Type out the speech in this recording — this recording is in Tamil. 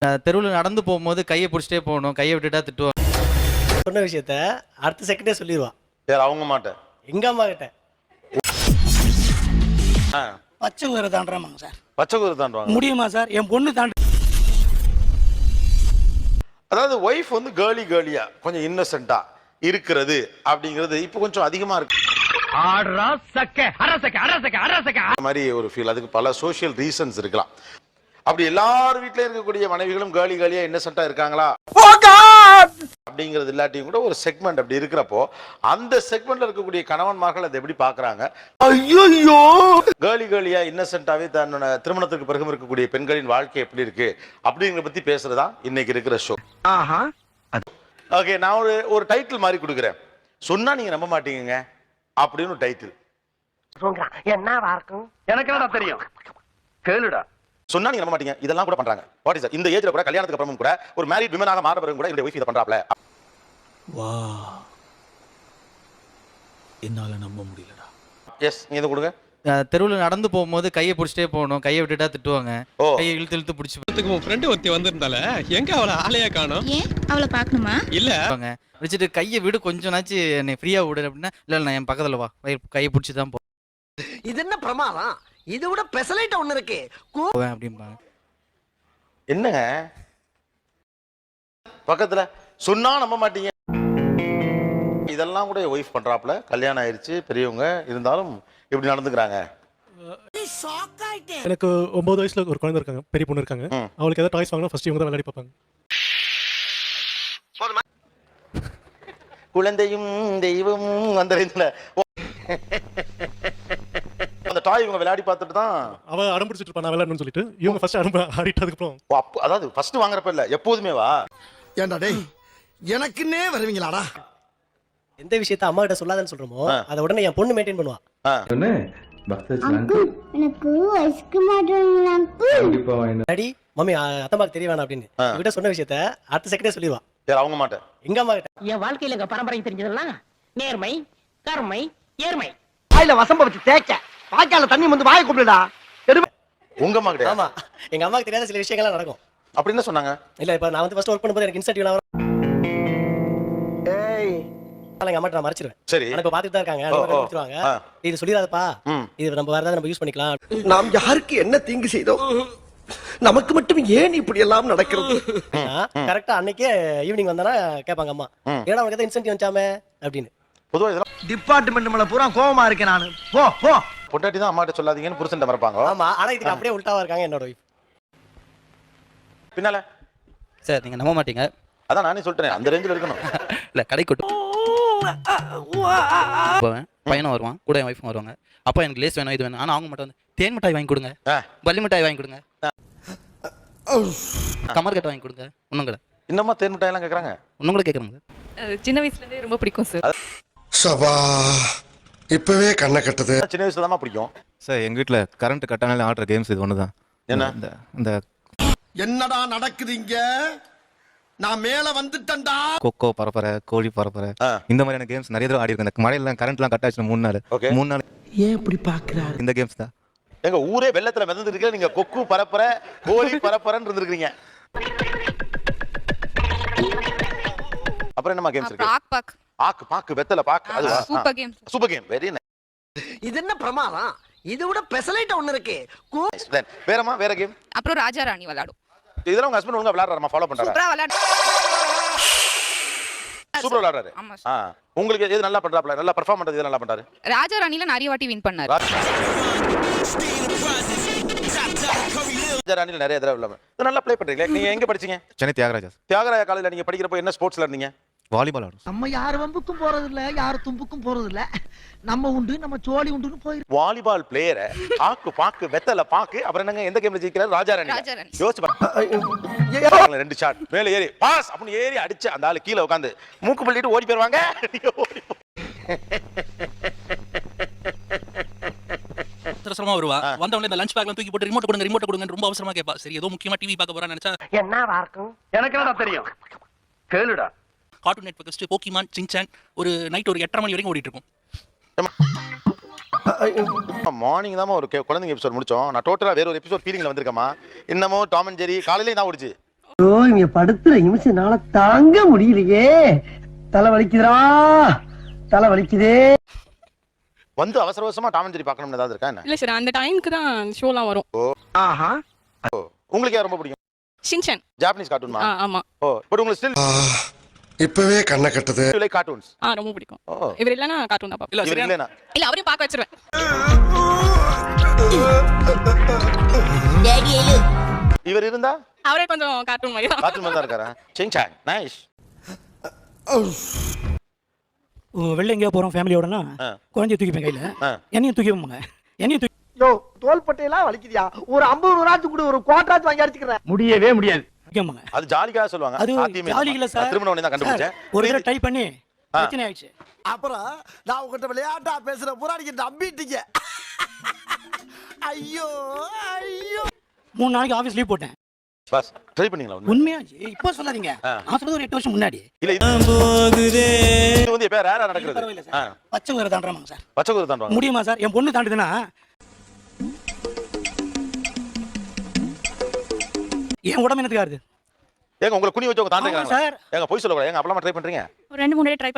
தெருவில் நடந்து போகும்போது கையை பிடிச்சிட்டே போகணும், கையை விட்டுட்டா திட்டுவாங்க. சொன்ன விஷயத்த அடுத்த செகண்டே சொல்லிடுவான். சரி, அவங்க மாட்டேன். எங்க அம்மா கிட்ட பச்சை குதிரை தாண்டுறாமாங்க சார். பச்சை குதிரை தாண்டுவாங்க முடியுமா சார்? என் பொண்ணு தாண்டு. அதாவது ஒய்ஃப் வந்து கேர்லியா கொஞ்சம் இன்னசென்ட்டா இருக்கிறது அப்படிங்கிறது இப்போ கொஞ்சம் அதிகமா இருக்கு. மாதிரி ஒரு ஃபீல். அதுக்கு பல சோஷியல் ரீசன்ஸ் இருக்கலாம். அப்படி எல்லார் வீட்லயும் இருக்கக்கூடிய மனைவிகளும் கேர்லியா இன்னசென்ட்டா இருக்காங்களா அப்படிங்கிறது இல்லாட்டியும் கூட ஒரு செக்மெண்ட் அப்படி இருக்கிறப்போ அந்த செக்மெண்ட்ல இருக்கக்கூடிய கணவன்மார்கள் அதை எப்படி பாக்குறாங்க? ஐயோ, கேர்லியா இன்னசென்ட்டாவே தன்னோட திருமணத்துக்கு பிறகு இருக்கக்கூடிய பெண்களின் வாழ்க்கை எப்படி இருக்கு அப்படிங்கிறத பத்தி பேசுறதா இன்னைக்கு இருக்கிற ஷோ. ஓகே, நான் ஒரு டைட்டில் மாதிரி கொடுக்குறேன். சொன்னா நீங்க நம்ப மாட்டீங்க அப்படின்னு ஒரு டைட்டில். என்னவா இருக்கும்? எனக்கு என்னடா தெரியும், கேளுடா. சொன்னா நீங்க நம்ப மாட்டீங்க. இதெல்லாம் கூட பண்றாங்க. வாட் இஸ் இந்த ஏஜ்ல கூட கல்யாணத்துக்கு அப்புறமும் கூட ஒரு மேரிட் விமனாக மாற பிறகு கூட என்னுடைய வைஃப் இத பண்றாப்ல. வா, என்னால நம்ப முடியலடா. எஸ், நீங்க இத கொடுங்க. தெருவில் நடந்து போகும்போது கையை பிடிச்சிட்டே போகணும், கையை விட்டுட்டா திட்டுவாங்க. கையை இழுத்து பிடிச்சி உன் ஃப்ரெண்டு ஒருத்தி வந்திருந்தால, எங்க அவளை ஆளையா காணோம்? ஏன் அவளை பார்க்கணுமா? இல்ல வச்சுட்டு கையை விடு கொஞ்ச நாச்சு என்னை ஃப்ரீயா விடு அப்படின்னா, இல்ல நான் என் பக்கத்துல வா, கையை பிடிச்சி தான் இது என்ன பிரமாதம்? இதை விட பெசலைட் ஒண்ணு இருக்கு போவேன் அப்படிம்பாங்க. என்னங்க பக்கத்துல சொன்னா நம்ப மாட்டீங்க. இதெல்லாம் கூட ஒய்ஃப் பண்றாப்ல. கல்யாணம் ஆயிருச்சு, பெரியவங்க இருந்தாலும் இப்படி நடந்துக்கிறாங்க. எனக்கு 9 வயசுல ஒரு குழந்தை இருக்காங்க, பெரிய பொண்ணு இருக்காங்க. அவளுக்கு ஏதாவது டாய்ஸ் வாங்கினா ஃபர்ஸ்ட் இவங்க தான் விளையாடி பார்ப்பாங்க. குழந்தையும் தெய்வம் அந்த ரேஞ்சில அந்த டாய் இவங்க விளையாடி பார்த்துட்டு தான் அவ அடம் பிடிச்சிட்டு இருப்பா நான் விளையாடணும்னு சொல்லிட்டு இவங்க ஃபர்ஸ்ட் ஆடிட்டதுக்கு அப்புறம் அதாவது ஃபர்ஸ்ட் வாங்குறப்ப இல்ல, எப்போதுமே வா. ஏண்டா டேய், எனக்குன்னே வருவீங்களாடா? எந்த விஷயத்த அம்மா கிட்ட சொல்லாதன்னு சொல்றோமோ அதை உடனே என் பொண்ணு மெயின்டைன் பண்ணுவா. எனக்கு ஐஸ்கிரீம் வாங்குறாங்க. டாடி மம்மி அத்தம்மாக்கு தெரிய வேணாம் அப்படின்னு இவகிட்ட சொன்ன விஷயத்த அடுத்த செகண்டே சொல்லிடுவா. சரி, அவங்க மாட்டேன். எங்க அம்மா கிட்ட என் வாழ்க்கையில எங்க பரம்பரை தெரிஞ்சதெல்லாம் நேர்மை, கருமை, ஏர்மை. வாயில வசம்ப வச்சு தேய்க்க, வாய்க்கால தண்ணி வந்து வாயை கூப்பிடுடா. உங்க அம்மா கிட்ட? ஆமா, எங்க அம்மாக்கு தெரியாத சில விஷயங்கள்லாம் நடக்கும். அப்படி என்ன சொன்னாங்க? இல்ல, இப்ப நான் வந்து ஃபர்ஸ்ட் ஒர்க் பண்ணும்போது எனக்கு இன்சென்டிவ்லாம் வரும். ஏய், எங்க அம்மா நான் மறைச்சிடுவேன். சரி, ஆனா இப்ப பாத்துட்டு தான் இருக்காங்க, கொடுத்துருவாங்க. இது சொல்லிடாதப்பா, இது நம்ம வேற ஏதாவது நம்ம யூஸ் பண்ணிக்கலாம். நாம் யாருக்கு என்ன தீங்கு செய்தோம்? நமக்கு மட்டும் ஏன் இப்படி எல்லாம் நடக்கிறது? கரெக்டா அன்னைக்கே ஈவினிங் வந்தானா கேட்பாங்க அம்மா, ஏன்னா உனக்கு ஏதாவது இன்சென்டிவ் வச்சாமே அப்படின்னு. பொதுவா இதெல்லாம் டிபார்ட்மெண்ட் மேல பூரா கோவமா இருக்கேன் நானு. போ போ. பொண்டாட்டி தான் அம்மாட்ட சொல்லாதீங்கன்னு புருஷன்ட்ட மறப்பாங்க. ஆமா, ஆனா இதுக்கு அப்படியே உல்டாவா இருக்காங்க என்னோட வைஃப். பின்னால சார் நீங்க நம்ப மாட்டீங்க. அதான் நானே சொல்லிட்டேன், அந்த ரேஞ்சில இருக்கணும். இல்ல கடைக்கு போவேன், பையனும் வருவான், கூட என் ஒய்ஃபும் வருவாங்க. அப்பா எனக்கு லேஸ் வேணும், இது வேணும். ஆனா அவங்க மட்டும் வந்து தேன் மிட்டாய் வாங்கி கொடுங்க, பள்ளி மிட்டாய் வாங்கி கொடுங்க, கமர் கட்டை வாங்கி கொடுங்க. இன்னும் கூட இன்னமா தேன் மிட்டாய் எல்லாம் கேக்குறாங்க. இன்னும் கூட கேக்குறாங்க. சின்ன வயசுல இருந்தே ரொம்ப பிடிக்கும் சார். சபா, இப்பவே கண்ணை கட்டுது. சின்ன வயசுல தான் பிடிக்கும். சார் எங்க வீட்ல கரண்ட் கட் ஆனாலே ஆடுற கேம்ஸ் இது ஒண்ணுதான். என்ன இந்த என்னடா நடக்குது இங்க? நான் மேல வந்துட்டேன்டா. கொக்கோ பரப்பரை, கோழி பரப்பரை, இந்த மாதிரியான கேம்ஸ் நிறைய தடவை ஆடி இருக்கேன். இந்த மழையில கரண்ட் எல்லாம் கட் ஆச்சு 3 நாள். 3 நாள் ஏன் இப்படி பாக்குறாரு? இந்த கேம்ஸ் தான். எங்க ஊரே வெள்ளத்துல மிதந்து இருக்கு, நீங்க கொக்கு பரப்பற கோழி பரப்பறன்னு இருந்திருக்கீங்க. அப்புறம் என்னமா கேம்ஸ் இருக்கு? ஆக்கு பாக்கு வெத்தல பாக்கு, அது super game. Super game, very nice. இது என்ன பிரமாதம்? இதை விட பெசலைட் ஒண்ணு இருக்கு. வேறமா வேற கேம்? அப்புறம் ராஜா ராணி விளையாடும். இதெல்லாம் உங்க ஹஸ்பண்ட் ஒழுங்கா விளையாடுறாரமா? ஃபாலோ பண்றாரா? சூப்பரா விளையாடு. சூப்பரா விளையாடுறாரு. உங்களுக்கு எது நல்லா பண்றாப்ல? நல்லா பெர்ஃபார்ம் பண்றது எது நல்லா பண்றாரு? ராஜா ராணில நிறைய வாட்டி வின் பண்ணாரு. ராஜா ராணில நிறைய தடவை விளையாடுறாரு. நல்லா ப்ளே பண்றீங்களே. நீங்க எங்க படிச்சீங்க? சென்னை தியாகராஜா. தியாகராஜா காலேஜ்ல நீங்க படிக்கிறப்போ என்ன ஸ்போர்ட்ஸ்ல இருந்தீங்க? வாலிபால் ஆடுறோம். நம்ம யார் வம்புக்கும் போறது இல்ல, யார் தும்புக்கும் போறது இல்ல. நம்ம உண்டு, நம்ம சோழி உண்டுன்னு போயிரு. வாலிபால் பிளேயரை ஆக்கு பாக்கு வெத்தல பாக்கு, அப்புறம் என்னங்க எந்த கேம்ல ஜெயிக்கிறாரு? ராஜா ராணி. யோசிச்சு பாருங்க, 2 ஷாட் மேல ஏறி பாஸ் அப்படி ஏறி அடிச்சு அந்த ஆளு கீழே உட்காந்து மூக்கு பள்ளிட்டு ஓடி போயிருவாங்க. அவசரமா வருவா. வந்தவங்க இந்த லஞ்ச் பேக்ல தூக்கி போட்டு ரிமோட் கொடுங்க ரொம்ப அவசரமா கேப்பா. சரி ஏதோ முக்கியமா டிவி பார்க்க போறான்னு நினைச்சா என்னவா இருக்கும்? எனக்கு என்னடா தெரியும், கேளுடா. கார்ட்டூன் நெட்வொர்க் வச்சு போக்கிமான், சின்சான் ஒரு நைட் ஒரு 8:30 மணி வரைக்கும் ஓடிட்டு இருக்கும். மார்னிங் தான் ஒரு குழந்தைங்க எபிசோட் முடிச்சோம். நான் டோட்டலா வேற ஒரு எபிசோட் ஃபீலிங்ல வந்திருக்கேமா. இன்னமும் டாம் அண்ட் ஜெரி காலையிலே தான் ஓடிச்சு. ஐயோ இங்க படுத்துற நிமிஷம்னால தாங்க முடியலையே. தலை வலிக்குதுடா, தலை வலிக்குதே. வந்து அவசர அவசரமா டாம் அண்ட் ஜெர்ரி பார்க்கணும்னு ஏதாவது இருக்கா என்ன? இல்ல சார் அந்த டைம்க்கு தான் ஷோலாம் வரும். ஆஹா. உங்களுக்கு யார் ரொம்ப பிடிக்கும்? ஷின்சான். Japanese cartoon. ஆமா. ஓ பட் உங்களுக்கு ஸ்டில் இப்பவே கண்ணை கட்டுது. You like cartoons? ரொம்ப பிடிக்கும். ஓ இவர் இல்லனா கார்ட்டூன் தான் பாப்பேன். இல்ல இவர் சரியா இல்லனா இல்ல அவரையும் பார்க்க வச்சிருவேன். இவர் இருந்தா அவரே கொஞ்சம் கார்ட்டூன் மாதிரி தான். கார்ட்டூன் தான் இருக்காரா? Sing song nice. வெளில எங்கேயா போறோம் ஃபேமிலியோடனா குழந்தைய தூக்கிப்பேன் கையில. என்னையும் தூக்கிப்போங்க. என்னையும் தூக்கி யோ தோள்பட்டையெல்லாம் வலிக்குதியா? ஒரு 50 ரூபாய்க்கு கூட ஒரு குவாட்ராச்சு வாங்கி அடிச்சுக்கிறேன். முடியவே முடியாது. தூக்கிப்போங்க. அது ஜாலிக்காக சொல்லுவாங்க. அது சாத்தியமே ஜாலி இல்ல சார். திரும்ப உடனே தான் கண்டுபிடிச்சேன். ஒரு தடவை ட்ரை பண்ணி பிரச்சனை ஆயிடுச்சு. அப்புறம் நான் உங்ககிட்ட விளையாட்டா பேசுற புறாடிக்கு நம்பிட்டீங்க. ஐயோ ஐயோ. 3 நாளைக்கு ஆபீஸ் லீவ் போட்டேன். பஸ் ட்ரை பண்ணீங்களா? உண்மையா இப்ப சொல்லாதீங்க. நான் சொல்றது ஒரு 8 வருஷம் முன்னாடி. இல்ல இது வந்து எப்ப ரேரா நடக்குது. பரவாயில்ல சார். பச்சை குதிரை தாண்டறாங்க சார். பச்சை குதிரை தாண்டுவாங்க. முடியுமா சார்? என் பொண்ணு தாண்டுதுன்னா என் உடம்பு என்னத்துக்கு ஆகுது? ஏங்க உங்களை குனி வச்சு உங்க தாண்டங்க சார். ஏங்க போய் சொல்லக்கூடாது. ஏங்க அப்பளமா ட்ரை பண்றீங்க? ஒரு 2 3 ட்ரை பண்ணி